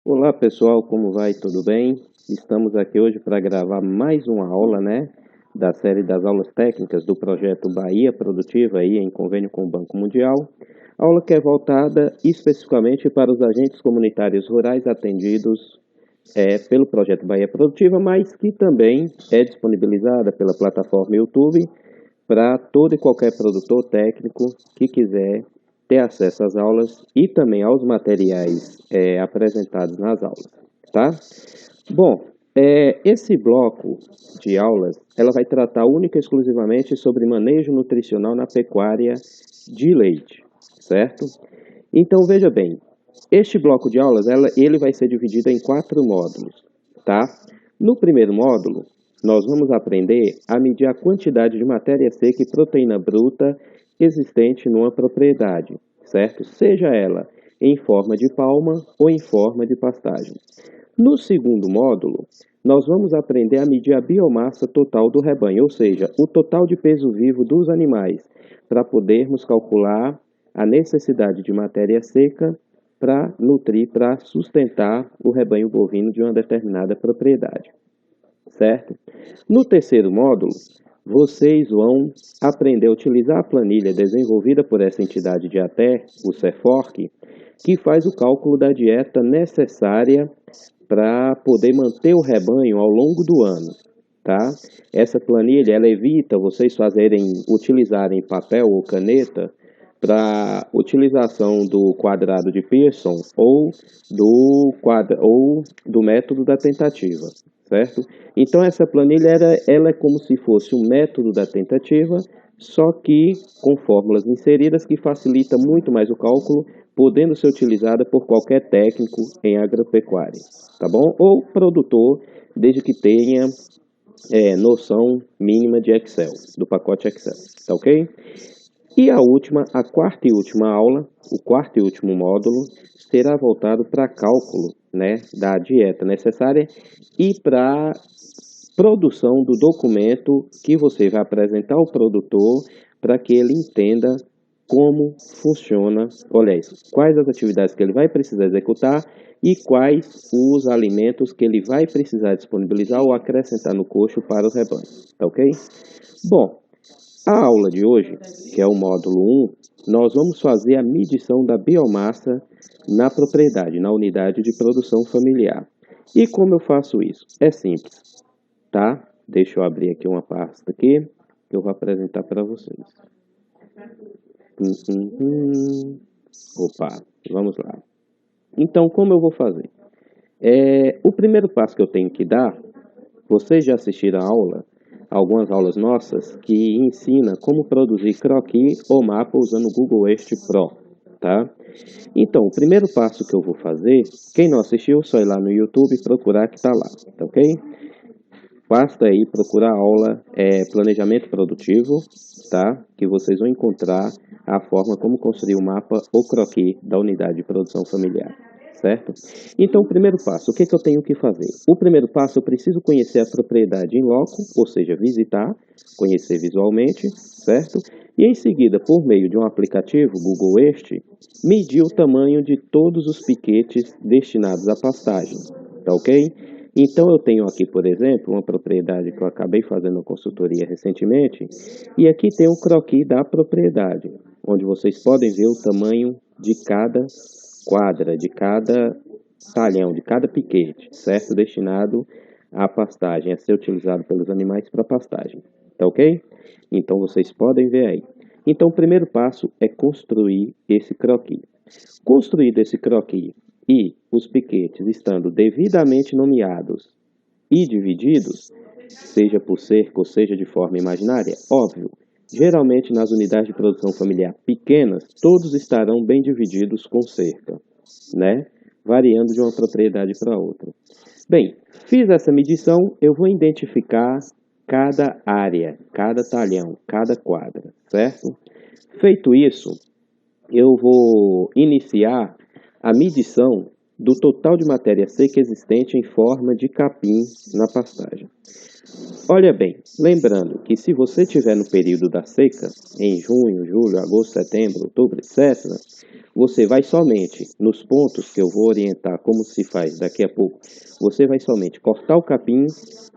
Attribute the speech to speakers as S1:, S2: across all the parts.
S1: Olá pessoal, como vai? Tudo bem? Estamos aqui hoje para gravar mais uma aula, da série das aulas técnicas do projeto Bahia Produtiva aí em convênio com o Banco Mundial. Aula que é voltada especificamente para os agentes comunitários rurais atendidos pelo projeto Bahia Produtiva, mas que também é disponibilizada pela plataforma YouTube para todo e qualquer produtor técnico que quiser ter acesso às aulas e também aos materiais apresentados nas aulas, tá? Bom, esse bloco de aulas, ela vai tratar única e exclusivamente sobre manejo nutricional na pecuária de leite, certo? Então, veja bem, este bloco de aulas, ele vai ser dividido em 4 módulos, tá? No primeiro módulo, nós vamos aprender a medir a quantidade de matéria seca e proteína bruta existente numa propriedade, certo? Seja ela em forma de palma ou em forma de pastagem. No segundo módulo, nós vamos aprender a medir a biomassa total do rebanho, ou seja, o total de peso vivo dos animais, para podermos calcular a necessidade de matéria seca para nutrir, para sustentar o rebanho bovino de uma determinada propriedade, certo? No terceiro módulo, vocês vão aprender a utilizar a planilha desenvolvida por essa entidade de ATER, o CEFORC, que faz o cálculo da dieta necessária para poder manter o rebanho ao longo do ano, tá? Essa planilha, ela evita vocês utilizarem papel ou caneta para utilização do quadrado de Pearson ou do método da tentativa, certo? Então, essa planilha ela é como se fosse um método da tentativa, só que com fórmulas inseridas que facilita muito mais o cálculo, podendo ser utilizada por qualquer técnico em agropecuária, tá bom? Ou produtor, desde que tenha noção mínima de Excel, do pacote Excel, tá ok? E a quarta e última aula, o quarto e último módulo, será voltado para cálculo, da dieta necessária e para produção do documento que você vai apresentar ao produtor para que ele entenda como funciona, olha isso, quais as atividades que ele vai precisar executar e quais os alimentos que ele vai precisar disponibilizar ou acrescentar no coxo para os rebanhos, tá ok? Bom, a aula de hoje, que é o módulo 1, nós vamos fazer a medição da biomassa na propriedade, na unidade de produção familiar. E como eu faço isso? É simples, tá? Deixa eu abrir aqui uma pasta aqui, que eu vou apresentar para vocês. Opa, vamos lá. Então, como eu vou fazer? O primeiro passo que eu tenho que dar, vocês já assistiram a aula, algumas aulas nossas, que ensina como produzir croquis ou mapa usando o Google Earth Pro, tá? Então, o primeiro passo que eu vou fazer, quem não assistiu, só ir lá no YouTube e procurar que tá lá, tá ok? Basta aí procurar a aula Planejamento Produtivo, tá? Que vocês vão encontrar a forma como construir o mapa ou croquis da unidade de produção familiar. certo? Então, o primeiro passo, o que que eu tenho que fazer? O primeiro passo, eu preciso conhecer a propriedade em loco, ou seja, visitar, conhecer visualmente, certo? E em seguida, por meio de um aplicativo, Google Earth, medir o tamanho de todos os piquetes destinados à pastagem, tá ok? Então, eu tenho aqui, por exemplo, uma propriedade que eu acabei fazendo uma consultoria recentemente, e aqui tem o croquis da propriedade, onde vocês podem ver o tamanho de cada quadra, de cada talhão, de cada piquete, certo? Destinado à pastagem, a ser utilizado pelos animais para pastagem, tá ok? Então, vocês podem ver aí. Então, o primeiro passo é construir esse croquis. Construído esse croquis e os piquetes estando devidamente nomeados e divididos, seja por cerca ou seja de forma imaginária, óbvio, geralmente nas unidades de produção familiar pequenas, todos estarão bem divididos com cerca, né? Variando de uma propriedade para outra. Bem, fiz essa medição, eu vou identificar cada área, cada talhão, cada quadra, certo? Feito isso, eu vou iniciar a medição do total de matéria seca existente em forma de capim na pastagem. Olha bem, lembrando que se você estiver no período da seca, em junho, julho, agosto, setembro, outubro, etc., você vai somente, nos pontos que eu vou orientar como se faz daqui a pouco, você vai somente cortar o capim,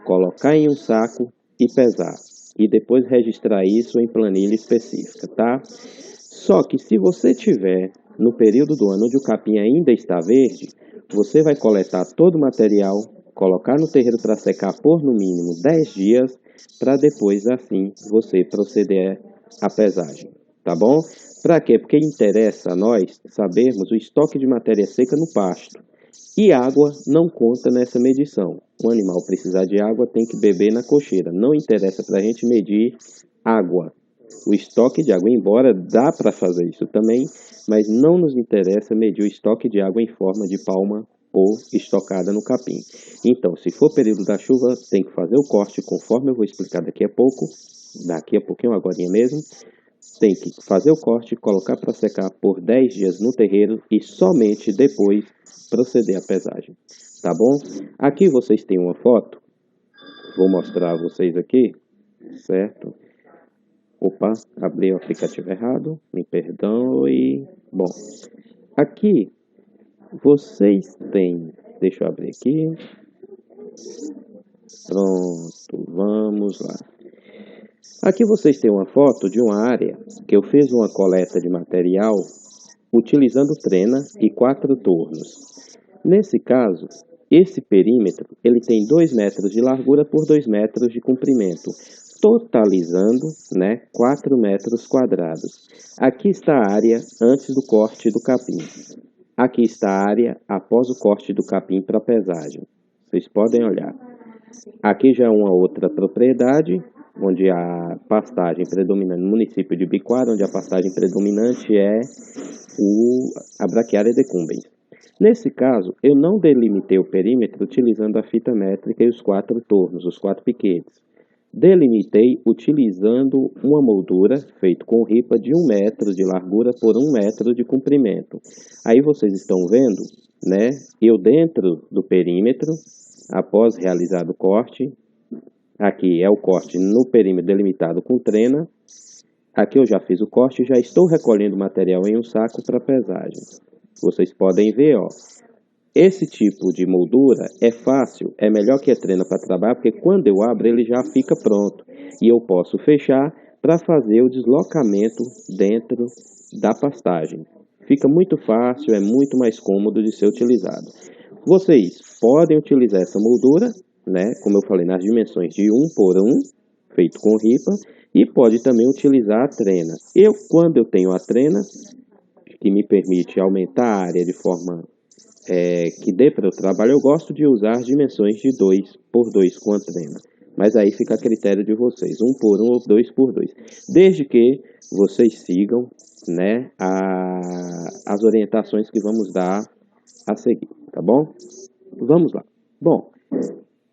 S1: colocar em um saco e pesar. E depois registrar isso em planilha específica, tá? Só que se você tiver no período do ano onde o capim ainda está verde, você vai coletar todo o material, colocar no terreiro para secar por no mínimo 10 dias, para depois assim você proceder à pesagem, tá bom? Para quê? Porque interessa a nós sabermos o estoque de matéria seca no pasto. E água não conta nessa medição. O animal precisar de água tem que beber na cocheira. Não interessa para a gente medir água. O estoque de água, embora dá para fazer isso também, mas não nos interessa medir o estoque de água em forma de palma ou estocada no capim. Então, se for período da chuva, tem que fazer o corte, conforme eu vou explicar daqui a pouco, daqui a pouquinho, agorinha mesmo, tem que fazer o corte, colocar para secar por 10 dias no terreiro e somente depois proceder à pesagem, tá bom? Aqui vocês têm uma foto, vou mostrar a vocês aqui, certo? Opa, abri o aplicativo errado, me perdoe. Bom, aqui vocês têm, deixa eu abrir aqui. Pronto, vamos lá. Aqui vocês têm uma foto de uma área que eu fiz uma coleta de material utilizando trena e 4 tornos. Nesse caso, esse perímetro ele tem 2 metros de largura por 2 metros de comprimento, totalizando 4 metros quadrados. Aqui está a área antes do corte do capim. Aqui está a área após o corte do capim para pesagem. Vocês podem olhar. Aqui já é uma outra propriedade, onde a pastagem predominante, no município de Biquara, onde a pastagem predominante é a Braquiária decumbens. Nesse caso, eu não delimitei o perímetro utilizando a fita métrica e os 4 tornos, os 4 piquetes. Delimitei utilizando uma moldura feita com ripa de 1 metro de largura por 1 metro de comprimento. Aí vocês estão vendo, né? Eu dentro do perímetro, após realizado o corte, aqui é o corte no perímetro delimitado com trena. Aqui eu já fiz o corte e já estou recolhendo o material em um saco para pesagem. Vocês podem ver, ó. Esse tipo de moldura é fácil, é melhor que a trena para trabalhar, porque quando eu abro ele já fica pronto. E eu posso fechar para fazer o deslocamento dentro da pastagem. Fica muito fácil, é muito mais cômodo de ser utilizado. Vocês podem utilizar essa moldura, né, como eu falei, nas dimensões de 1 por 1, feito com ripa, e pode também utilizar a trena. Quando eu tenho a trena, que me permite aumentar a área de forma que dê para o trabalho, eu gosto de usar as dimensões de 2 por 2 com a trena. Mas aí fica a critério de vocês, 1 por 1 ou 2 por 2. Desde que vocês sigam, né, as orientações que vamos dar a seguir, tá bom? Vamos lá. Bom,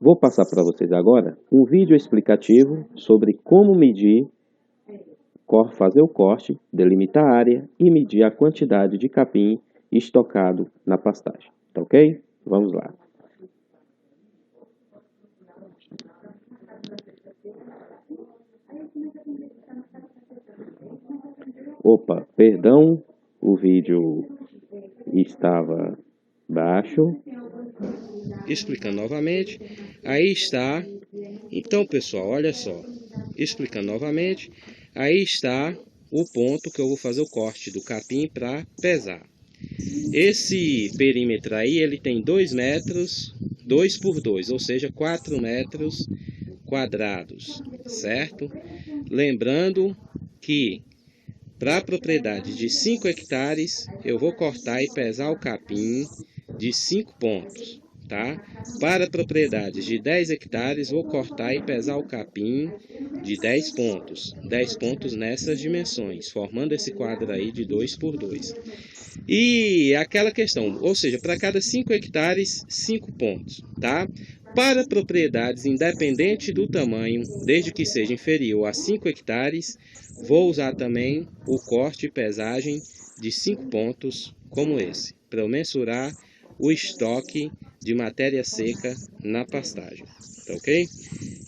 S1: vou passar para vocês agora um vídeo explicativo sobre como medir, fazer o corte, delimitar a área e medir a quantidade de capim estocado na pastagem, tá ok? Vamos lá. Opa, perdão, o vídeo estava baixo.
S2: Explicando novamente, aí está. Então, pessoal, olha só. Explicando novamente, aí está o ponto que eu vou fazer o corte do capim para pesar. Esse perímetro aí, ele tem 2 metros, 2 por 2, ou seja, 4 metros quadrados, certo? Lembrando que para a propriedade de 5 hectares, eu vou cortar e pesar o capim de 5 pontos, tá? Para propriedades de 10 hectares, vou cortar e pesar o capim de 10 pontos. 10 pontos nessas dimensões, formando esse quadro aí de 2 por 2. E aquela questão, ou seja, para cada 5 hectares, 5 pontos, tá? Para propriedades independente do tamanho, desde que seja inferior a 5 hectares, vou usar também o corte e pesagem de 5 pontos como esse, para eu mensurar o estoque de matéria seca na pastagem, tá ok?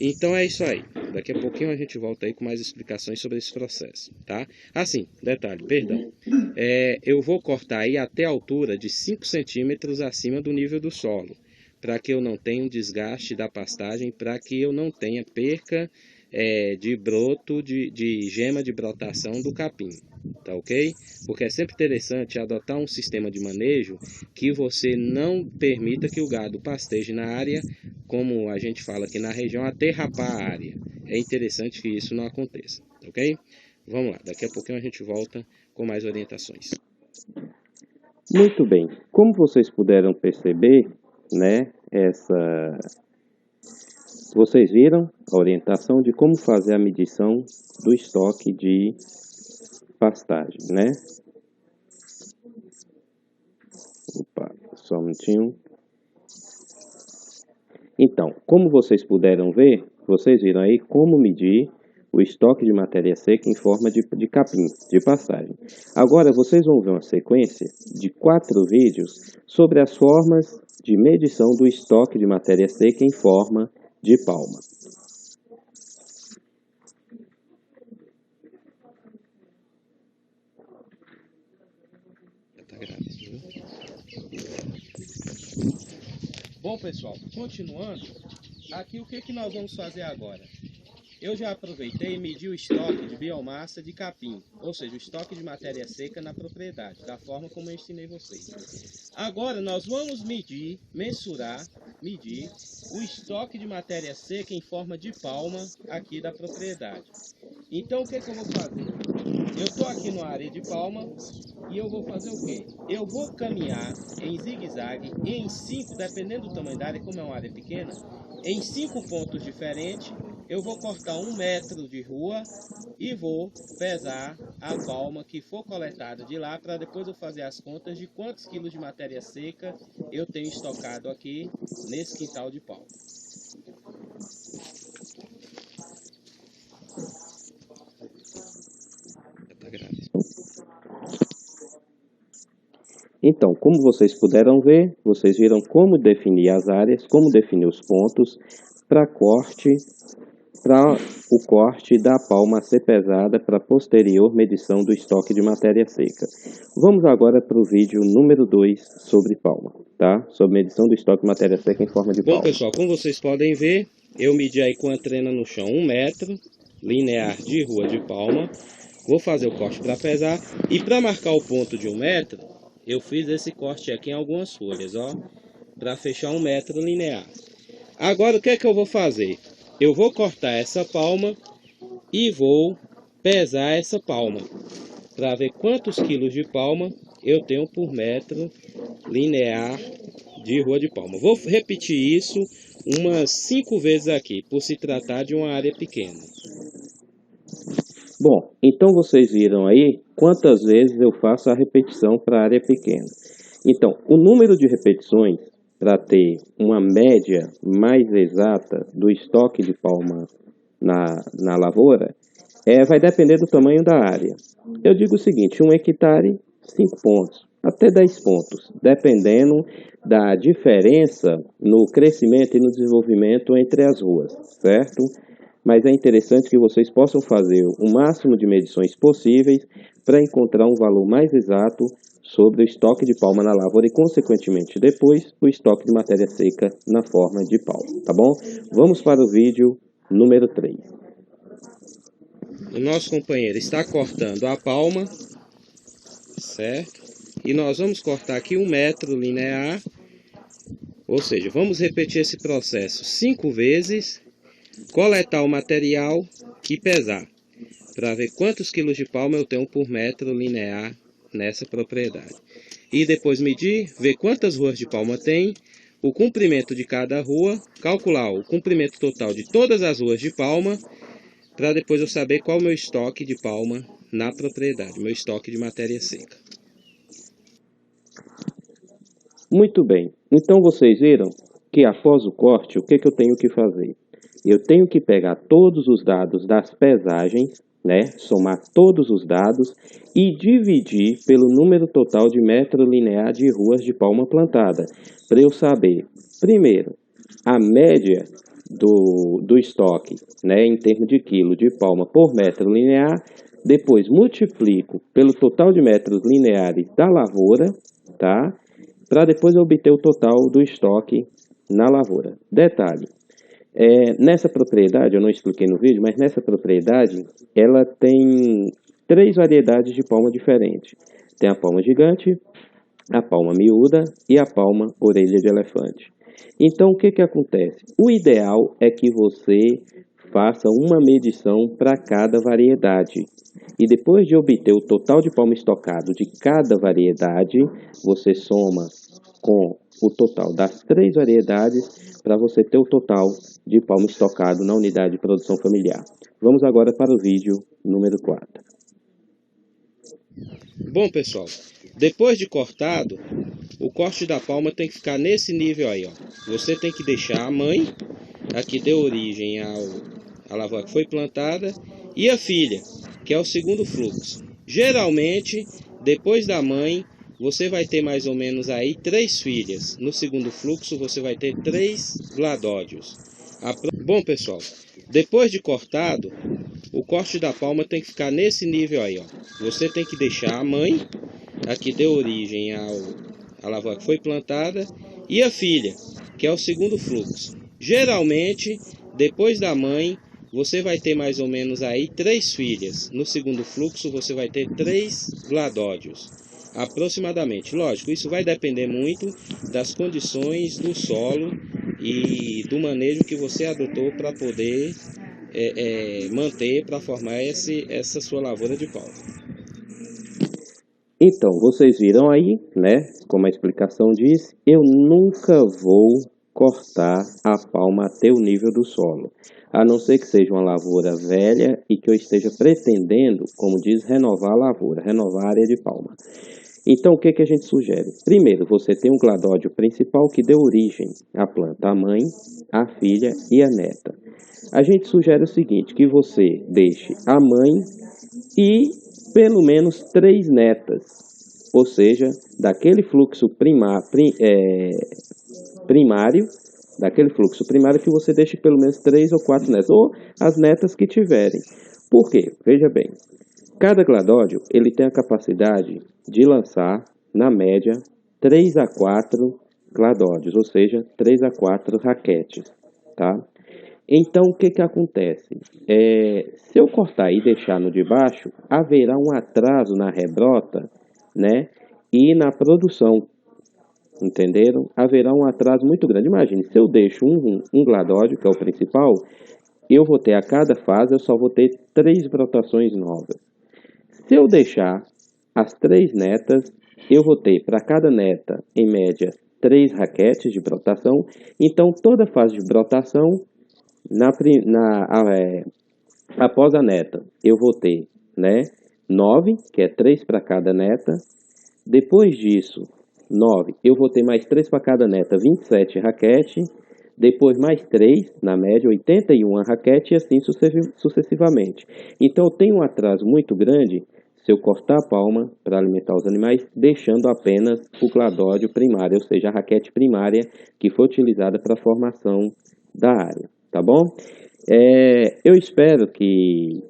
S2: Então é isso aí. Daqui a pouquinho a gente volta aí com mais explicações sobre esse processo, tá? Assim, detalhe, perdão. Eu vou cortar aí até a altura de 5 centímetros acima do nível do solo, para que eu não tenha um desgaste da pastagem, para que eu não tenha perca de broto, de gema de brotação do capim, tá ok? Porque é sempre interessante adotar um sistema de manejo que você não permita que o gado pasteje na área, como a gente fala aqui na região, até rapar a área. É interessante que isso não aconteça, ok? Vamos lá, daqui a pouquinho a gente volta com mais orientações.
S1: Muito bem, como vocês puderam perceber, né, vocês viram a orientação de como fazer a medição do estoque de pastagem, né? Opa, só um minutinho. Então, como vocês puderam ver, vocês viram aí como medir o estoque de matéria seca em forma de capim, de pastagem. Agora vocês vão ver uma sequência de 4 vídeos sobre as formas de medição do estoque de matéria seca em forma de palma.
S2: Bom, pessoal, continuando, aqui o que nós vamos fazer agora? Eu já aproveitei e medi o estoque de biomassa de capim, ou seja, o estoque de matéria seca na propriedade, da forma como eu ensinei vocês. Agora nós vamos medir o estoque de matéria seca em forma de palma aqui da propriedade. Então o que eu vou fazer? Eu estou aqui na área de palma e eu vou fazer o quê? Eu vou caminhar em zigue-zague em 5, dependendo do tamanho da área, como é uma área pequena, em 5 pontos diferentes. Eu vou cortar 1 metro de rua e vou pesar a palma que for coletada de lá, para depois eu fazer as contas de quantos quilos de matéria seca eu tenho estocado aqui nesse quintal de palma.
S1: Então, como vocês puderam ver, vocês viram como definir as áreas, como definir os pontos para o corte da palma a ser pesada para posterior medição do estoque de matéria seca. Vamos agora para o vídeo número 2 sobre palma, tá? Sobre medição do estoque de matéria seca em forma de palma.
S2: Bom, pessoal, como vocês podem ver, eu medi aí com a trena no chão 1 metro linear de rua de palma. Vou fazer o corte para pesar e para marcar o ponto de 1 metro, eu fiz esse corte aqui em algumas folhas, ó, para fechar 1 metro linear. Agora o que é que eu vou fazer? Eu vou cortar essa palma e vou pesar essa palma para ver quantos quilos de palma eu tenho por metro linear de rua de palma. Vou repetir isso umas 5 vezes aqui, por se tratar de uma área pequena.
S1: Bom, então vocês viram aí quantas vezes eu faço a repetição para a área pequena. Então, o número de repetições para ter uma média mais exata do estoque de palma na lavoura vai depender do tamanho da área. Eu digo o seguinte, 1 hectare, 5 pontos. até 10 pontos, dependendo da diferença no crescimento e no desenvolvimento entre as ruas, certo? Mas é interessante que vocês possam fazer o máximo de medições possíveis para encontrar um valor mais exato sobre o estoque de palma na lavoura e, consequentemente, depois, o estoque de matéria seca na forma de palma, tá bom? Vamos para o vídeo número 3.
S2: O nosso companheiro está cortando a palma, certo? E nós vamos cortar aqui 1 metro linear, ou seja, vamos repetir esse processo 5 vezes, coletar o material que pesar, para ver quantos quilos de palma eu tenho por metro linear nessa propriedade. E depois medir, ver quantas ruas de palma tem, o comprimento de cada rua, calcular o comprimento total de todas as ruas de palma, para depois eu saber qual é o meu estoque de palma na propriedade, meu estoque de matéria seca.
S1: Muito bem, então vocês viram que após o corte, o que eu tenho que fazer? Eu tenho que pegar todos os dados das pesagens, né, somar todos os dados e dividir pelo número total de metro linear de ruas de palma plantada, para eu saber, primeiro, a média do estoque, né, em termos de quilo de palma por metro linear, depois multiplico pelo total de metros lineares da lavoura, tá? Para depois obter o total do estoque na lavoura. Detalhe, nessa propriedade, eu não expliquei no vídeo, mas nessa propriedade, ela tem 3 variedades de palma diferentes. Tem a palma gigante, a palma miúda e a palma orelha de elefante. Então, o que acontece? O ideal é que você faça uma medição para cada variedade. E depois de obter o total de palma estocado de cada variedade, você soma com o total das 3 variedades para você ter o total de palma estocado na unidade de produção familiar. Vamos agora para o vídeo número 4.
S2: Bom, pessoal, depois de cortado, o corte da palma tem que ficar nesse nível aí, ó. Você tem que deixar a mãe, a que deu origem à lavoura que foi plantada, e a filha, que é o segundo fluxo. Geralmente, depois da mãe, você vai ter mais ou menos aí 3 filhas. No segundo fluxo, você vai ter 3 gladódios. Bom, pessoal, depois de cortado, o corte da palma tem que ficar nesse nível aí, ó. Você tem que deixar a mãe, a que deu origem à lavoura que foi plantada, e a filha, que é o segundo fluxo. Geralmente, depois da mãe, você vai ter mais ou menos aí 3 filhas. No segundo fluxo, você vai ter 3 gladódios, aproximadamente. Lógico, isso vai depender muito das condições do solo e do manejo que você adotou para poder manter, para formar essa sua lavoura de palma.
S1: Então, vocês viram aí, né, como a explicação diz, eu nunca vou cortar a palma até o nível do solo, a não ser que seja uma lavoura velha e que eu esteja pretendendo, como diz, renovar a lavoura, renovar a área de palma. Então, o que a gente sugere? Primeiro, você tem um gladódio principal que deu origem à planta, a mãe, a filha e a neta. A gente sugere o seguinte, que você deixe a mãe e pelo menos 3 netas, ou seja, daquele fluxo primário, que você deixe pelo menos 3 ou 4 netas, ou as netas que tiverem. Por quê? Veja bem, cada gladódio ele tem a capacidade de lançar, na média, 3 a 4 gladódios, ou seja, 3 a 4 raquetes, tá? Então, o que acontece? Se eu cortar e deixar no de baixo, haverá um atraso na rebrota, né? E na produção, entenderam? Haverá um atraso muito grande. Imagine, se eu deixo um gladódio, que é o principal, eu vou ter a cada fase, eu só vou ter 3 brotações novas. Se eu deixar as 3 netas, eu vou ter para cada neta, em média, 3 raquetes de brotação. Então, toda fase de brotação, após a neta, eu vou ter, né, 9, que é 3 para cada neta. Depois disso, 9, eu vou ter mais 3 para cada neta, 27 raquetes. Depois mais 3, na média, 81 raquetes e assim sucessivamente. Então, eu tenho um atraso muito grande se eu cortar a palma para alimentar os animais, deixando apenas o cladódio primário, ou seja, a raquete primária que foi utilizada para a formação da área, tá bom? Eu espero que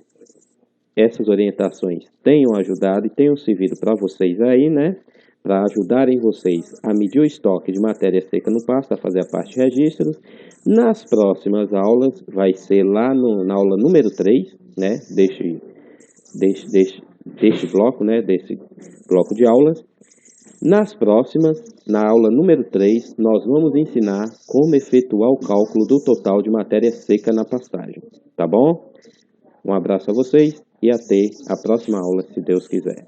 S1: essas orientações tenham ajudado e tenham servido para vocês aí, né? Para ajudarem vocês a medir o estoque de matéria seca no pasto, a fazer a parte de registros. Nas próximas aulas, vai ser lá na aula número 3, né? Deste bloco, né? Desse bloco de aulas. Nas próximas, na aula número 3, nós vamos ensinar como efetuar o cálculo do total de matéria seca na pastagem, tá bom? Um abraço a vocês e até a próxima aula, se Deus quiser.